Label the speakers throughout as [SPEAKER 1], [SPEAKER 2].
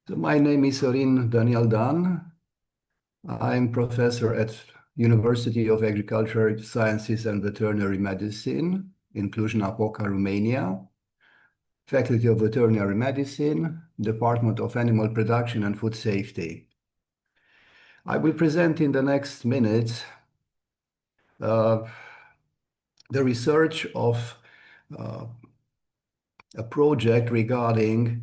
[SPEAKER 1] So my name is Sorin Daniel Dan. I'm professor at University of Agricultural Sciences and Veterinary Medicine in Cluj-Napoca, Romania. Faculty of Veterinary Medicine, Department of Animal Production and Food Safety. I will present in the next minutes uh, the research of uh, a project regarding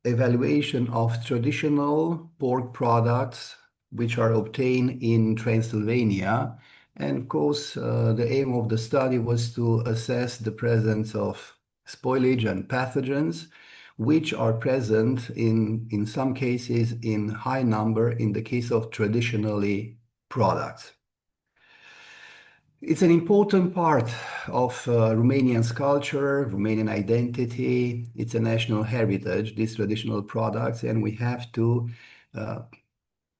[SPEAKER 1] evaluation of traditional pork products which are obtained in Transylvania. And of course, the aim of the study was to assess the presence of spoilage and pathogens, which are present in some cases in high number in the case of traditionally products. It's an important part of Romanian's culture, Romanian identity. It's a national heritage, these traditional products, and we have to uh,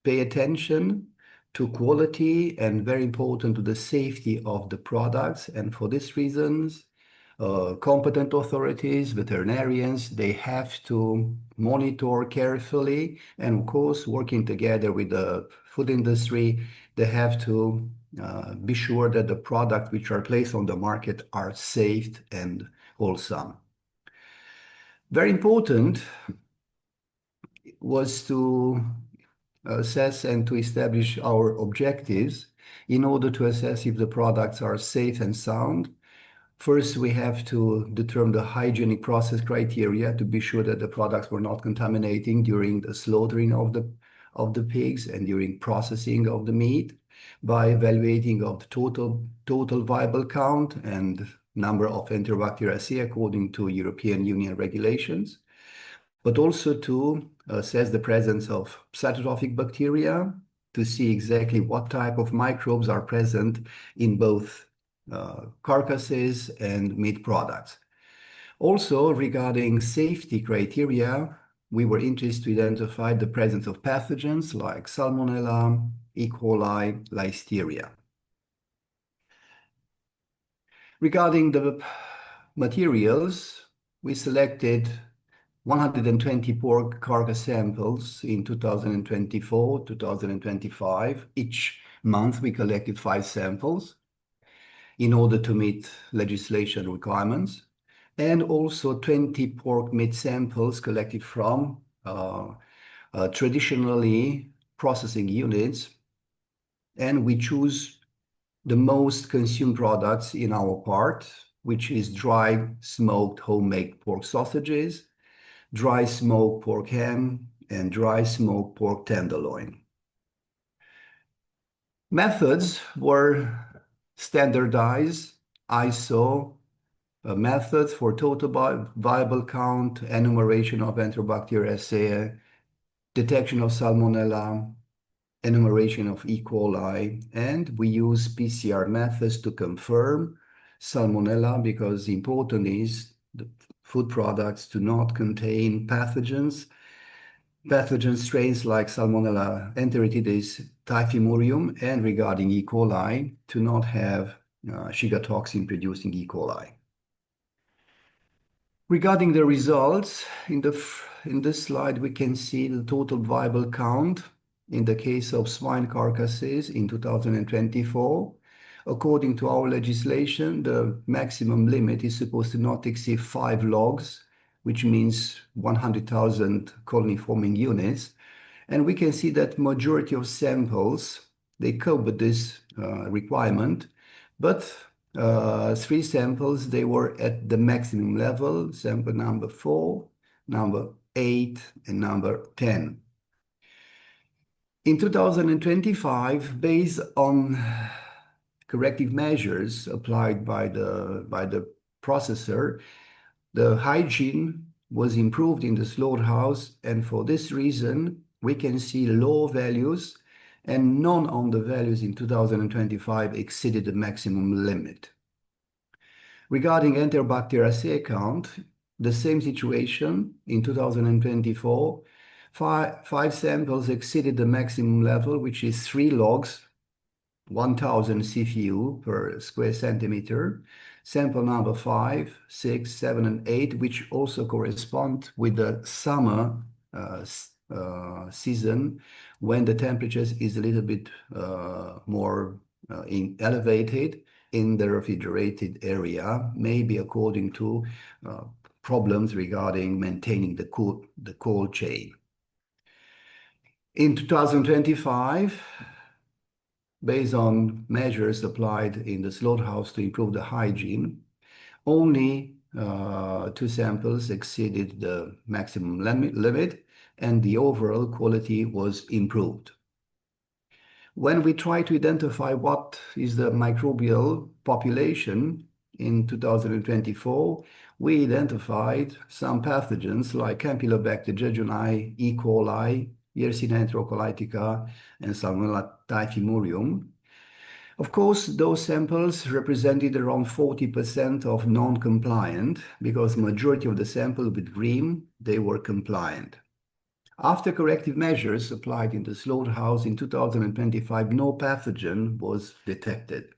[SPEAKER 1] pay attention to quality and very important to the safety of the products. And for these reasons, competent authorities, veterinarians, they have to monitor carefully. And of course, working together with the food industry, they have to be sure that the products which are placed on the market are safe and wholesome. Very important was to assess and to establish our objectives in order to assess if the products are safe and sound. First, we have to determine the hygienic process criteria to be sure that the products were not contaminating during the slaughtering of the pigs and during processing of the meat by evaluating of the total viable count and number of Enterobacteriaceae according to European Union regulations, but also to assess the presence of psychrotrophic bacteria to see exactly what type of microbes are present in both carcasses and meat products. Also, regarding safety criteria, we were interested to identify the presence of pathogens like Salmonella, E. coli, Listeria. Regarding the materials, we selected 120 pork carcass samples in 2024, 2025. Each month we collected 5 samples in order to meet legislation requirements, and also 20 pork meat samples collected from traditionally processing units. And we choose the most consumed products in our part, which is dry smoked homemade pork sausages, dry smoked pork ham, and dry smoked pork tenderloin. Methods were standardized ISO methods for total viable count, enumeration of Enterobacteriaceae, detection of Salmonella, enumeration of E. coli, and we use PCR methods to confirm Salmonella because important is the food products do not contain pathogen strains like Salmonella enteritidis typhimurium, and regarding E. coli, to not have Shiga toxin producing E. coli. Regarding the results, in this slide, we can see the total viable count in the case of swine carcasses in 2024. According to our legislation, the maximum limit is supposed to not exceed 5 logs, which means 100,000 colony-forming units. And we can see that majority of samples, they cope with this requirement, but 3 samples, they were at the maximum level, sample number 4, number 8, and number 10. In 2025, based on corrective measures applied by the processor, the hygiene was improved in the slaughterhouse, and for this reason, we can see low values, and none of the values in 2025 exceeded the maximum limit. Regarding Enterobacteriaceae count, the same situation in 2024. 5 samples exceeded the maximum level, which is 3 logs, 1,000 CFU per square centimeter. Sample number 5, 6, 7, and 8, which also correspond with the summer season when the temperatures is a little bit more elevated in the refrigerated area, maybe according to problems regarding maintaining the cold chain. In 2025, based on measures applied in the slaughterhouse to improve the hygiene, only 2 samples exceeded the maximum limit, and the overall quality was improved. When we try to identify what is the microbial population in 2024, we identified some pathogens like Campylobacter jejuni, E. coli, Yersinia enterocolitica, and Salmonella typhimurium. Of course, those samples represented around 40% of non-compliant, because majority of the sample with green, they were compliant. After corrective measures applied in the slaughterhouse in 2025, no pathogen was detected.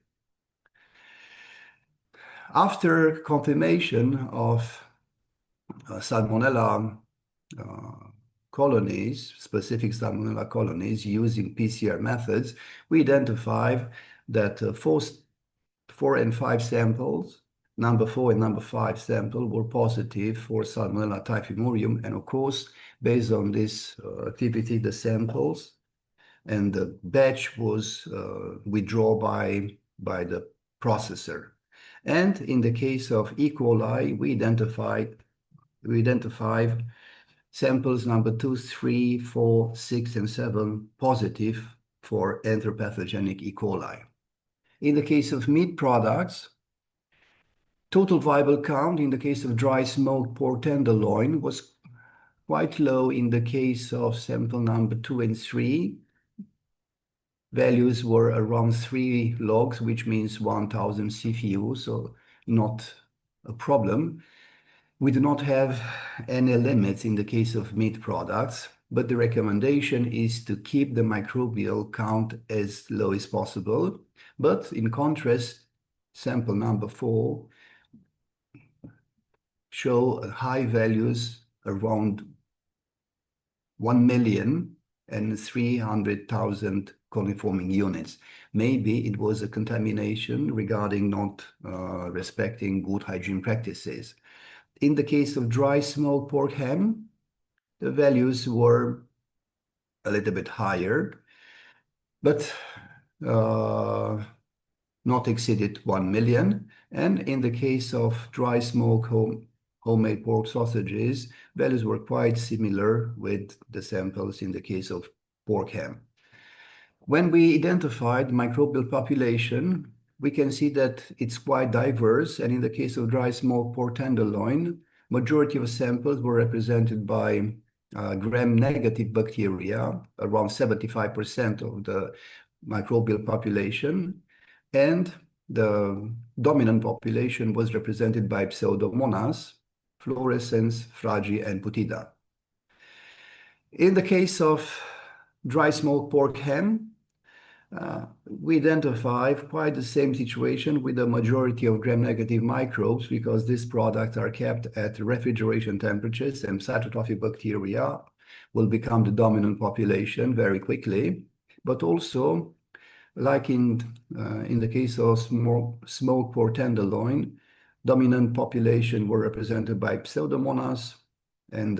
[SPEAKER 1] After confirmation of Salmonella colonies, specific Salmonella colonies using PCR methods, we identified that 4 and 5 samples, number 4 and number 5 sample were positive for Salmonella typhimurium. And of course, based on this activity, the samples and the batch was withdrawn by the processor. And in the case of E. coli, we identified samples number 2, 3, 4, 6, and 7 positive for enteropathogenic E. coli. In the case of meat products, total viable count in the case of dry smoked pork tenderloin was quite low in the case of sample number 2 and 3. Values were around 3 logs, which means 1000 CFU, so not a problem. We do not have any limits in the case of meat products, but the recommendation is to keep the microbial count as low as possible. But in contrast, sample number 4 show high values around 1,300,000 coliforming units. Maybe it was a contamination regarding not respecting good hygiene practices. In the case of dry smoked pork ham, the values were a little bit higher, but not exceeded 1 million. And in the case of dry smoked homemade pork sausages, values were quite similar with the samples in the case of pork ham. When we identified microbial population, we can see that it's quite diverse. And in the case of dry smoked pork tenderloin, majority of samples were represented by gram-negative bacteria, around 75% of the microbial population. And the dominant population was represented by Pseudomonas, fluorescens, fragi, and putida. In the case of dry smoked pork ham, we identify quite the same situation with the majority of gram-negative microbes, because these products are kept at refrigeration temperatures, and psychrotrophic bacteria will become the dominant population very quickly. But also, like in the case of smoked pork tenderloin, dominant population were represented by Pseudomonas and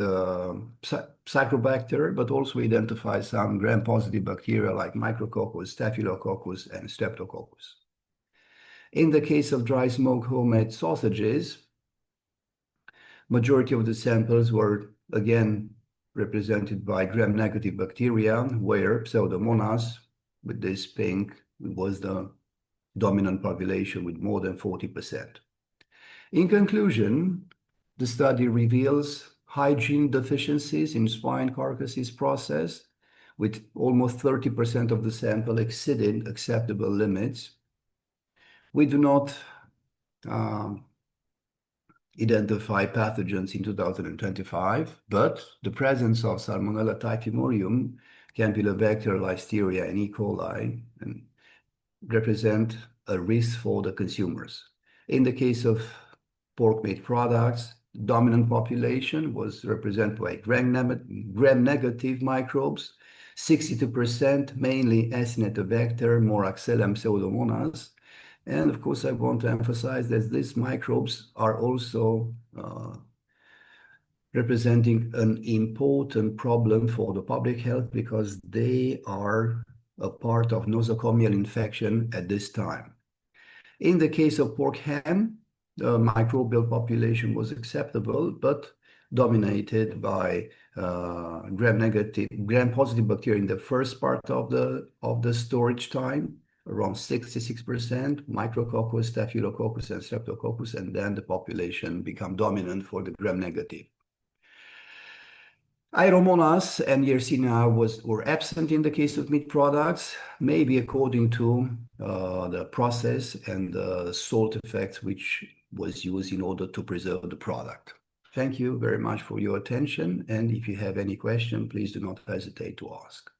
[SPEAKER 1] Psychrobacter, but also identify some gram-positive bacteria like Micrococcus, Staphylococcus, and Streptococcus. In the case of dry smoked homemade sausages, majority of the samples were again represented by gram-negative bacteria, where Pseudomonas, with this pink, was the dominant population with more than 40%. In conclusion, the study reveals hygiene deficiencies in swine carcasses processed, with almost 30% of the sample exceeding acceptable limits. We do not identify pathogens in 2025, but the presence of Salmonella typhimurium, Campylobacter, Listeria, and E. coli represent a risk for the consumers. In the case of pork meat products, dominant population was represented by gram-negative microbes, 62%, mainly Acinetobacter, Moraxella, and Pseudomonas. And of course, I want to emphasize that these microbes are also representing an important problem for the public health because they are a part of nosocomial infection at this time. In the case of pork ham, the microbial population was acceptable, but dominated by gram-negative, gram-positive bacteria in the first part of the storage time, around 66%, Micrococcus, Staphylococcus, and Streptococcus, and then the population become dominant for the gram-negative. Aeromonas and Yersinia were absent in the case of meat products, maybe according to the process and the salt effects which was used in order to preserve the product. Thank you very much for your attention, and if you have any question, please do not hesitate to ask.